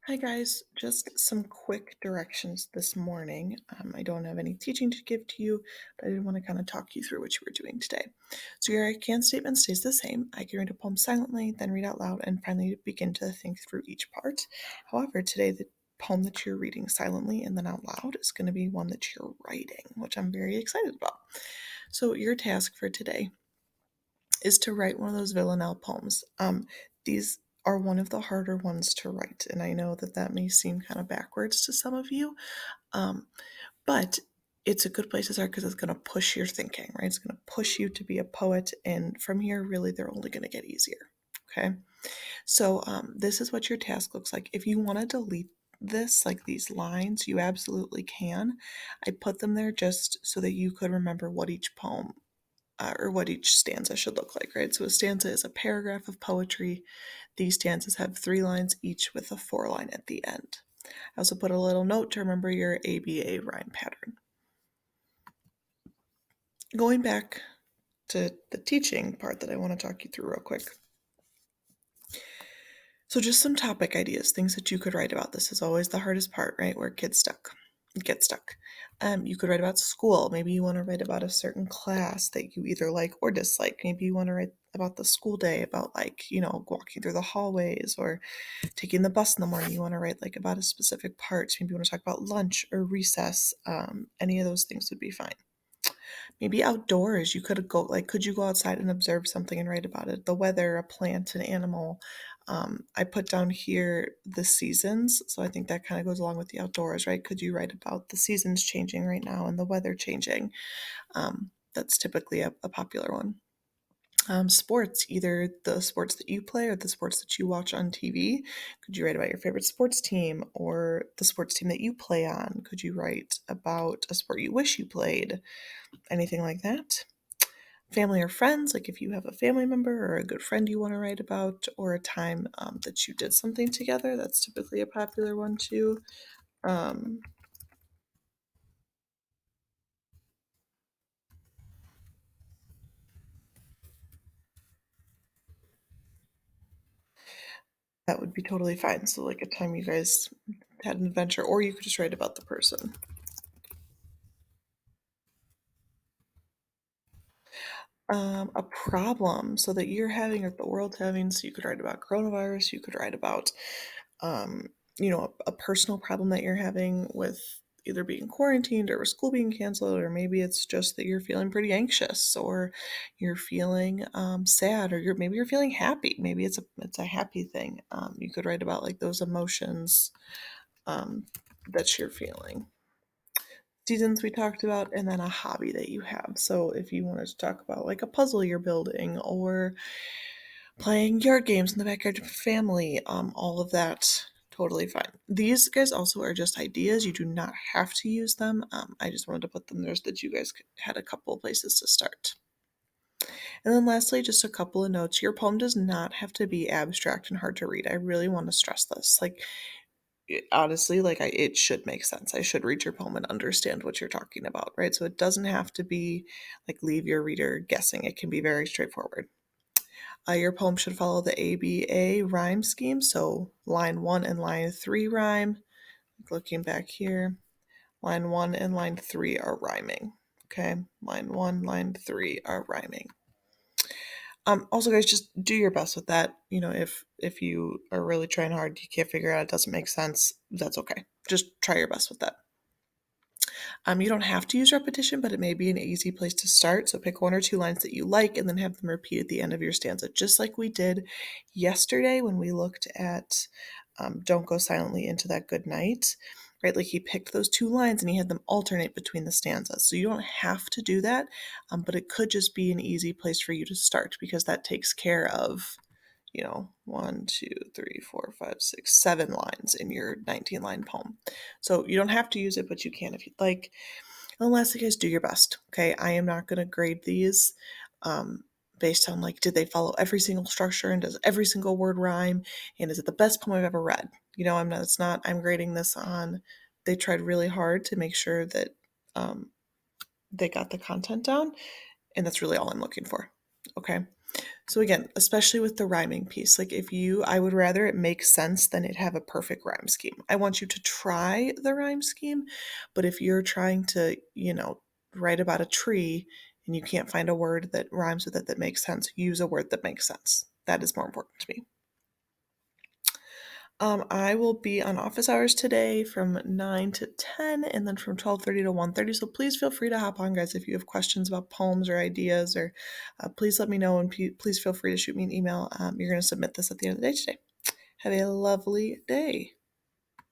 Hi guys, just some quick directions this morning. I don't have any teaching to give to you, but I did want to kind of talk you through what you were doing today. So your I can statement stays the same. I can read a poem silently, then read out loud, and finally begin to think through each part. However, today the poem that you're reading silently and then out loud is going to be one that you're writing, which I'm very excited about. So your task for today is to write one of those villanelle poems. These are one of the harder ones to write, and I know that that may seem kind of backwards to some of you, um, but it's a good place to start because it's going to push your thinking, right? It's going to push you to be a poet, and from here, really, they're only going to get easier. Okay, so this is what your task looks like. If you want to delete this, like these lines, you absolutely can. I put them there just so that you could remember what each poem or what each stanza should look like, right? So a stanza is a paragraph of poetry. These stanzas have 3 lines each with a 4 line at the end. I also put a little note to remember your ABA rhyme pattern. Going back to the teaching part that I want to talk you through real quick. So just some topic ideas, things that you could write about. This is always the hardest part, right? Where kids get stuck. You could write about school. Maybe you want to write about a certain class that you either like or dislike. Maybe you want to write about the school day, about walking through the hallways or taking the bus in the morning. You want to write like about a specific part. Maybe you want to talk about lunch or recess. Any of those things would be fine. Maybe outdoors, you could you go outside and observe something and write about it? The weather, a plant, an animal. I put down here the seasons, so I think that kind of goes along with the outdoors, right? Could you write about the seasons changing right now and the weather changing? That's typically a popular one. Sports, either the sports that you play or the sports that you watch on TV. Could you write about your favorite sports team or the sports team that you play on? Could you write about a sport you wish you played? Anything like that? Family or friends, like if you have a family member or a good friend you want to write about, or a time that you did something together. That's typically a popular one too. Um, that would be totally fine. So, like a time you guys had an adventure, or you could just write about the person. A problem so that you're having or the world's having. So, you could write about coronavirus, you could write about um, a personal problem that you're having with either being quarantined or with school being canceled, or maybe it's just that you're feeling pretty anxious, or you're feeling sad, or maybe you're feeling happy. Maybe it's a happy thing. You could write about like those emotions um, that you're feeling. Seasons we talked about, and then a hobby that you have. So if you wanted to talk about like a puzzle you're building or playing yard games in the backyard with family, all of that, totally fine. These guys also are just ideas. You do not have to use them. I just wanted to put them there so that you guys had a couple of places to start. And then lastly, just a couple of notes. Your poem does not have to be abstract and hard to read. I really want to stress this. Like, honestly, it should make sense. I should read your poem and understand what you're talking about, right? So it doesn't have to be like leave your reader guessing. It can be very straightforward. Your poem should follow the ABA rhyme scheme. So line 1 and line 3 rhyme. Looking back here, line 1 and line 3 are rhyming. Okay, line 1, line 3 are rhyming. Also, guys, just do your best with that. If you are really trying hard, you can't figure out, it doesn't make sense, that's okay. Just try your best with that. You don't have to use repetition, but it may be an easy place to start. So pick 1 or 2 lines that you like and then have them repeat at the end of your stanza, just like we did yesterday when we looked at Don't Go Silently Into That Good Night. Right, like he picked those 2 lines and he had them alternate between the stanzas. So you don't have to do that, but it could just be an easy place for you to start because that takes care of 1, 2, 3, 4, 5, 6, 7 lines in your 19-line poem. So you don't have to use it, but you can if you'd like. And lastly, guys, do your best. Okay, I am not going to grade these um, based on like, did they follow every single structure and does every single word rhyme? And is it the best poem I've ever read? I'm not, it's not, I'm grading this on, they tried really hard to make sure that um, they got the content down. And that's really all I'm looking for. Okay. So again, especially with the rhyming piece, like if you I would rather it make sense than it have a perfect rhyme scheme. I want you to try the rhyme scheme, but if you're trying to, write about a tree and you can't find a word that rhymes with it that makes sense, use a word that makes sense. That is more important to me. I will be on office hours today from 9 to 10 and then from 12:30 to 1:30. So please feel free to hop on, guys, if you have questions about poems or ideas, or please let me know, and please feel free to shoot me an email. You're going to submit this at the end of the day today. Have a lovely day.